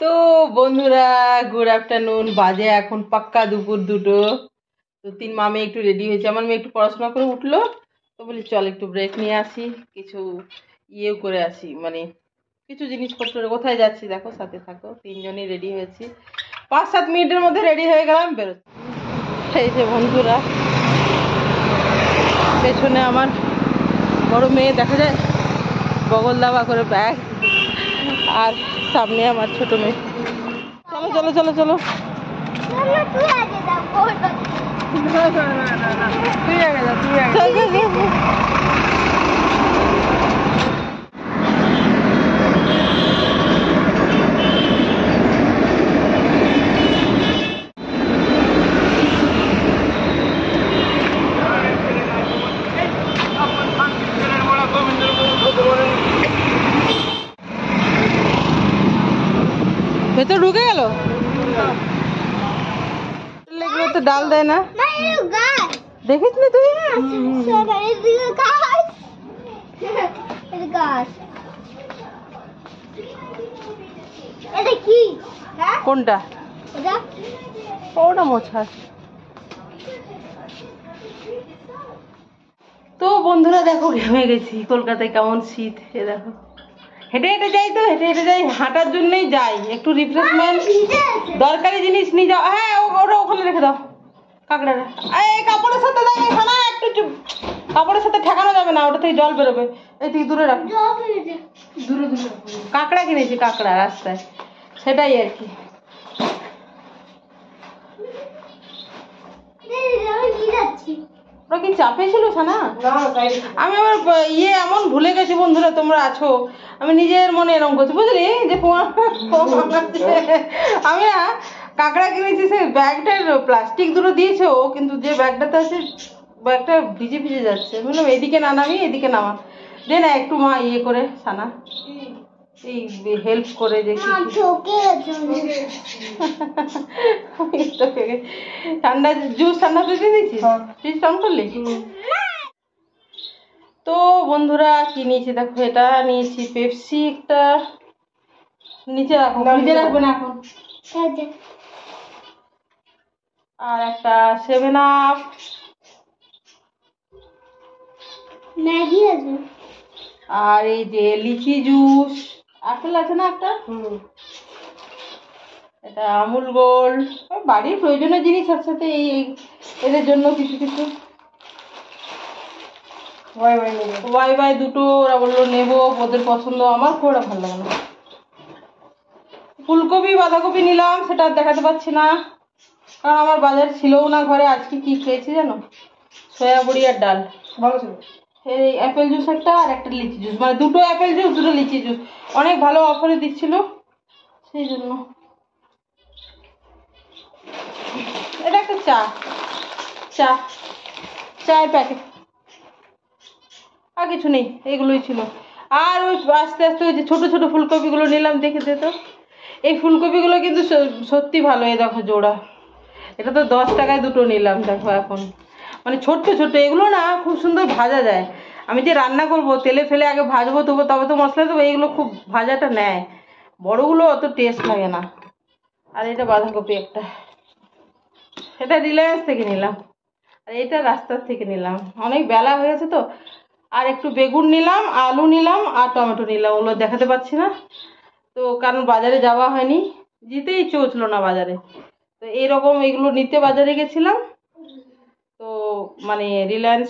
তো বন্ধুরা, good afternoon. বাজে এখন পাক্কা দুপুর 2টো। তো তিন মামে একটু রেডি হয়েছে, আমার মেয়ে একটু পড়াশোনা করে উঠলো, তো বলি চল একটু ব্রেক নিয়ে আসি, কিছু ইয়েও করে আসি, মানে কিছু জিনিসপত্র। কোথায় যাচ্ছি দেখো, সাথে থাকো। তিনজনই রেডি হয়েছি, 5-7 মিনিটের মধ্যে রেডি হয়ে গেলাম, বেরোচ্ছি। এই যে বন্ধুরা, পেছনে আমার বড় মেয়ে দেখা যায় বগল দাবা করে ব্যাগ, আর সামনে আমার ছোট মেয়ে। চলো চলো চলো চলো, ভেতর ঢুকে গেল। তো ডাল দেয় না, দেখিস নি তুই? কোনটা? ওটা মোছা। তো বন্ধুরা দেখো, ঘেমে গেছি। কলকাতায় কেমন শীত, এ দেখো। হেঁটে হেঁটে যাই, তো হেঁটে হেঁটে যাই, হাঁটার জন্যই যাই, একটু রিফ্রেশমেন্ট, দরকারি জিনিস নিয়ে যাও। হ্যাঁ, ওটা ওখানে রেখে দাও, কাঁকড়াটা। এই কাপড়ের সাথে দাও, এখানে একটু চুপ, কাপড়ের সাথে ঠেকানো যাবে না, ওটা থেকে জল বেরোবে। এই তুই দূরে রাখ, দূরে দূরে। কাঁকড়া কিনেছি, কাঁকড়া রাস্তায়, সেটাই আর কি। ওরা কি চাপে ছিল না? আমি আবার এমন ভুলে গেছি বন্ধুরা, তোমরা আছো, আমি নিজের মনে এরকম করছি, বুঝলি? যে আমি না কাঁকড়া কিনেছি, সেই ব্যাগটার প্লাস্টিক দুটো দিয়েছে ও, কিন্তু যে ব্যাগটাতে আছে ব্যাগটা ভিজে ভিজে যাচ্ছে। বললাম এদিকে না নামি, এদিকে নামা দে না একটু, মা ইয়ে করে সানা এই হেল্প করে দেখি। ঠান্ডা জুস ঠান্ডা ফ্রিজে দিয়েছি, ফ্রিজ অন করলি? তো বন্ধুরা কি নিয়েছি দেখো, এটা নিয়েছি পেপসি একটা, নিচে রাখো, ফ্রিজে রাখবে না এখন। আর একটা 7 আপ, ম্যাগি আছে, আর এই যে লিচি জুস, আপেল আছে না একটা, এটা আমুল গোল্ড। বাড়ির প্রয়োজনীয় জিনিস আছে, সাথে এই এদের জন্য কিছু কিছু। ওয়াই বাই দুটো, ওরা বললো নেবো, ওদের পছন্দ, আমার খুব ওরা ভালো লাগে না। ফুলকপি বাঁধাকপি নিলাম, সেটা দেখাতে পাচ্ছি না, কারণ আমার বাজার ছিলও না ঘরে। আজকে কি খেয়েছি জানো? সয়া বড়ি আর ডাল, ভালো ছিল। এই অ্যাপেল জুস একটা, আর একটা লিচি জুস, মানে দুটো অ্যাপেল জুস, দুটো লিচি জুস, অনেক ভালো অফারে দিচ্ছিল, সেই জন্য। এটা একটা চায়ের প্যাকেট, আর কিছু নেই, এগুলোই ছিল। আর ওই আস্তে আস্তে ওই যে ছোটো ছোটো ফুলকপিগুলো নিলাম, দেখে দে তো। এই ফুলকপিগুলো কিন্তু সত্যি ভালো, এই দেখো জোড়া, এটা তো 10 টাকায় দুটো নিলাম দেখো। এখন মানে ছোট্ট ছোট্ট, এগুলো না খুব সুন্দর ভাজা যায়। আমি যে রান্না করব, তেলে ফেলে আগে ভাজবো, তবে তো মশলা দেবো, এইগুলো খুব ভাজাটা নেয়, বড়গুলো অত টেস্ট লাগে না। আর এটা বাঁধাকপি একটা, এটা রিলায়েন্স থেকে নিলাম, আর এটা রাস্তার থেকে নিলাম, অনেক বেলা হয়েছে তো। আর একটু বেগুন নিলাম, আলু নিলাম, আর টমেটো নিলাম, ওগুলো দেখাতে পাচ্ছি না তো, কারণ বাজারে যাওয়া হয়নি, যেতেই ইচ্ছে হচ্ছিল না বাজারে। তো এইরকম এগুলো নিতে বাজারে গেছিলাম, তো মানে রিলায়েন্স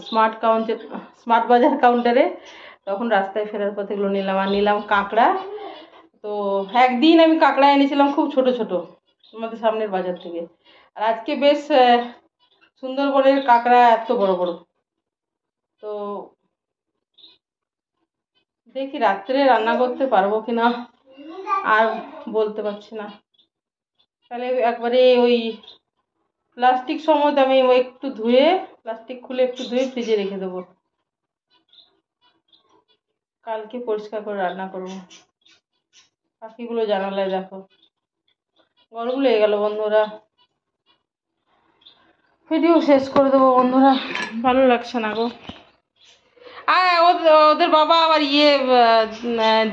স্মার্ট বাজার কাউন্টারে, তখন রাস্তায় ফেরার পথে এগুলো নিলাম। আর নিলাম কাঁকড়া, তো একদিন আমি কাঁকড়া এনেছিলাম খুব ছোট ছোট আমাদের সামনের বাজার থেকে, আর আজকে বেশ সুন্দরবনের কাঁকড়া এত বড় বড়। তো দেখি রাত্রে রান্না করতে পারবো কিনা, আর বলতে পারছি না। তাহলে একবারে ওই প্লাস্টিক সময় আমি একটু ধুয়ে, প্লাস্টিক খুলে একটু ধুয়ে ফ্রিজে রেখে দেবো, কালকে পরিষ্কার করে রান্না করবো। পাখিগুলো জানালায় দেখো, গরম লেগে গেল বন্ধুরা। ভিডিও শেষ করে দেবো বন্ধুরা, ভালো লাগছে না গো। আর ওদের বাবা আবার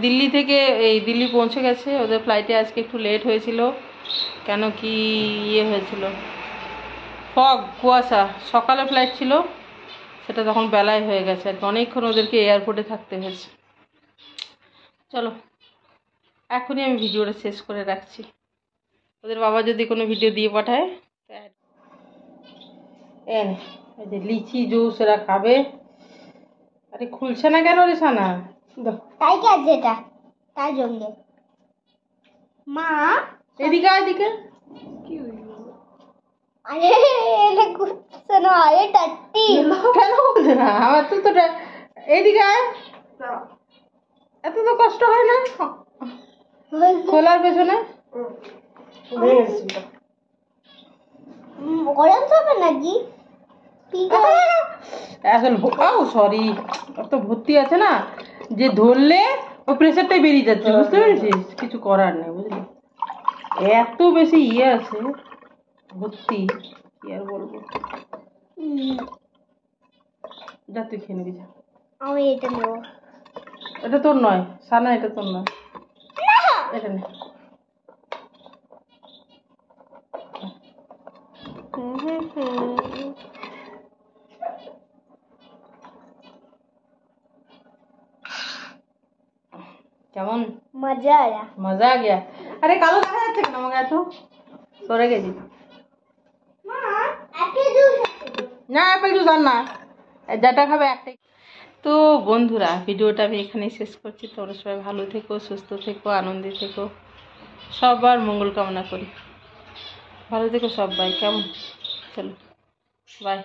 দিল্লি থেকে দিল্লি পৌঁছে গেছে। ওদের ফ্লাইটে আজকে একটু লেট হয়েছিল, কেন কি হয়েছিল, কুয়াশা। সকালে ফ্লাইট ছিল, সেটা তখন বেলায় হয়ে গেছে আর কি, অনেকক্ষণ ওদেরকে এয়ারপোর্টে থাকতে হয়েছে। চলো এখনই আমি ভিডিওটা শেষ করে রাখছি। ওদের বাবা যদি কোনো ভিডিও দিয়ে পাঠায়, এই যে লিচি জুস এরা খাবে। আরে খুলছে না কেন রে সানা? তাই কি আছে এটা? তাই জন্য মা এদিকে এদিকে আরে এটা কুচ্ছে না, আরে টাট্টি কেন বলছে না? আমার তো এদিকে এত তো কষ্ট হয় না খোলার পেছনে। গরম হবে নাকি? আসলে সরি, তো ভর্তি আছে না, যে ধরলে ও প্রেসারটাই বেরিয়ে যাচ্ছে, বুঝতে পেরেছিস? কিছু করার নেই, বুঝলি? এত বেশি আছে ভর্তি, কি আর বলবো। যা তুই খেয়ে নিবি, যা। আমি এটা নেবো। এটা তোর নয় সানা, এটা তোর নয়, এটা নে। কেমন মজা আয়া? মজা আ গিয়া? আরে কালো দেখা যাচ্ছে কেন আমাকে? এত সরে গেছি না, অ্যাপেল জুস আর না, যেটা খাবে একটাই। তো বন্ধুরা, ভিডিওটা আমি এখানেই শেষ করছি। তোমরা সবাই ভালো থেকো, সুস্থ থেকো, আনন্দে থেকো, সবার মঙ্গল কামনা করি। ভালো থেকো সবাই, কেমন? চলো বাই।